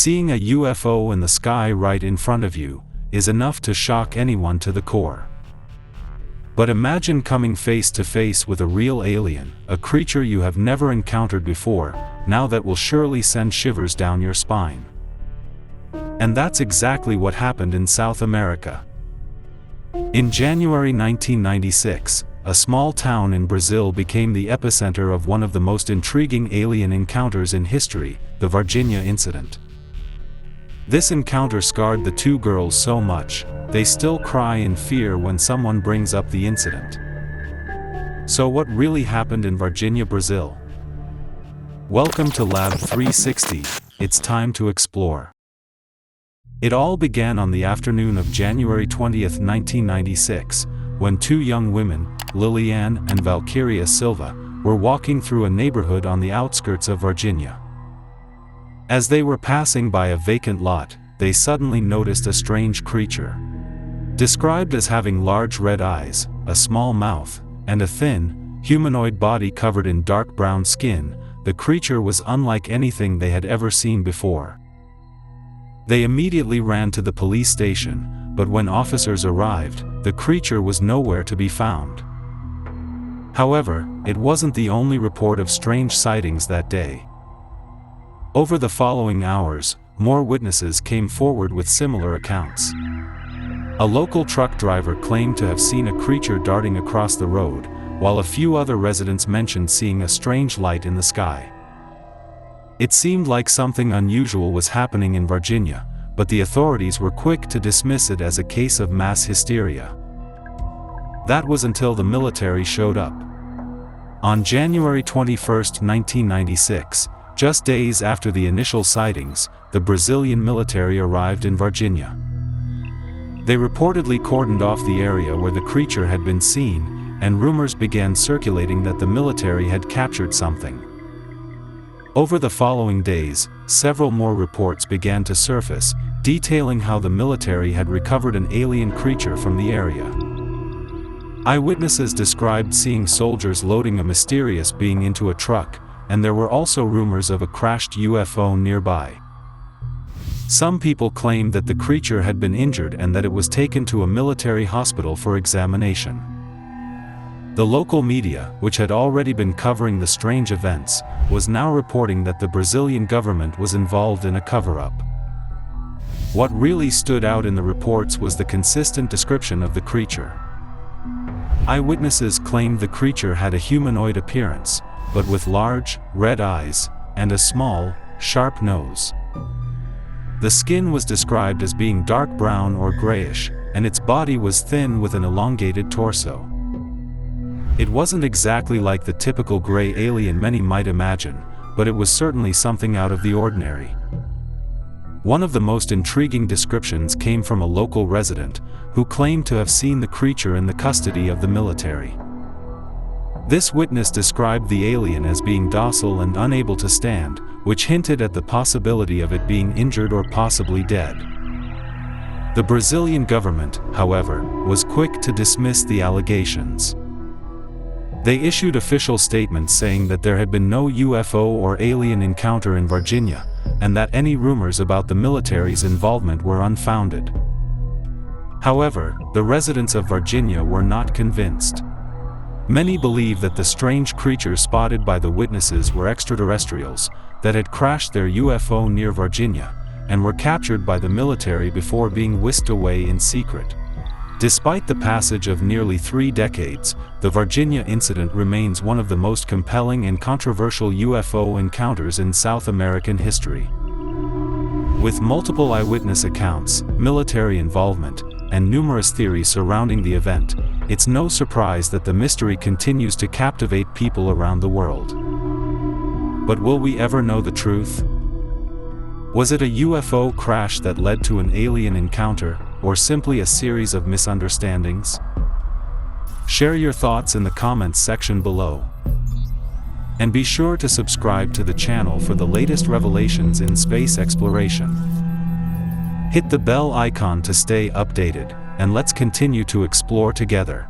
Seeing a UFO in the sky right in front of you is enough to shock anyone to the core. But imagine coming face to face with a real alien, a creature you have never encountered before. Now that will surely send shivers down your spine. And that's exactly what happened in South America. In January 1996, a small town in Brazil became the epicenter of one of the most intriguing alien encounters in history, the Varginha Incident. This encounter scarred the two girls so much, they still cry in fear when someone brings up the incident. So what really happened in Varginha, Brazil? Welcome to Lab 360, it's time to explore. It all began on the afternoon of January 20, 1996, when two young women, Liliane and Valkyria Silva, were walking through a neighborhood on the outskirts of Varginha. As they were passing by a vacant lot, they suddenly noticed a strange creature. Described as having large red eyes, a small mouth, and a thin, humanoid body covered in dark brown skin, the creature was unlike anything they had ever seen before. They immediately ran to the police station, but when officers arrived, the creature was nowhere to be found. However, it wasn't the only report of strange sightings that day. Over the following hours, more witnesses came forward with similar accounts. A local truck driver claimed to have seen a creature darting across the road, while a few other residents mentioned seeing a strange light in the sky. It seemed like something unusual was happening in Varginha, but the authorities were quick to dismiss it as a case of mass hysteria. That was until the military showed up. On January 21, 1996, just days after the initial sightings, the Brazilian military arrived in Varginha. They reportedly cordoned off the area where the creature had been seen, and rumors began circulating that the military had captured something. Over the following days, several more reports began to surface, detailing how the military had recovered an alien creature from the area. Eyewitnesses described seeing soldiers loading a mysterious being into a truck, and there were also rumors of a crashed UFO nearby. Some people claimed that the creature had been injured and that it was taken to a military hospital for examination. The local media, which had already been covering the strange events, was now reporting that the Brazilian government was involved in a cover-up. What really stood out in the reports was the consistent description of the creature. Eyewitnesses claimed the creature had a humanoid appearance, but with large, red eyes, and a small, sharp nose. The skin was described as being dark brown or grayish, and its body was thin with an elongated torso. It wasn't exactly like the typical gray alien many might imagine, but it was certainly something out of the ordinary. One of the most intriguing descriptions came from a local resident, who claimed to have seen the creature in the custody of the military. This witness described the alien as being docile and unable to stand, which hinted at the possibility of it being injured or possibly dead. The Brazilian government, however, was quick to dismiss the allegations. They issued official statements saying that there had been no UFO or alien encounter in Varginha, and that any rumors about the military's involvement were unfounded. However, the residents of Varginha were not convinced. Many believe that the strange creatures spotted by the witnesses were extraterrestrials that had crashed their UFO near Varginha, and were captured by the military before being whisked away in secret. Despite the passage of nearly 3 decades, the Varginha incident remains one of the most compelling and controversial UFO encounters in South American history. With multiple eyewitness accounts, military involvement, and numerous theories surrounding the event, it's no surprise that the mystery continues to captivate people around the world. But will we ever know the truth? Was it a UFO crash that led to an alien encounter, or simply a series of misunderstandings? Share your thoughts in the comments section below. And be sure to subscribe to the channel for the latest revelations in space exploration. Hit the bell icon to stay updated, and let's continue to explore together.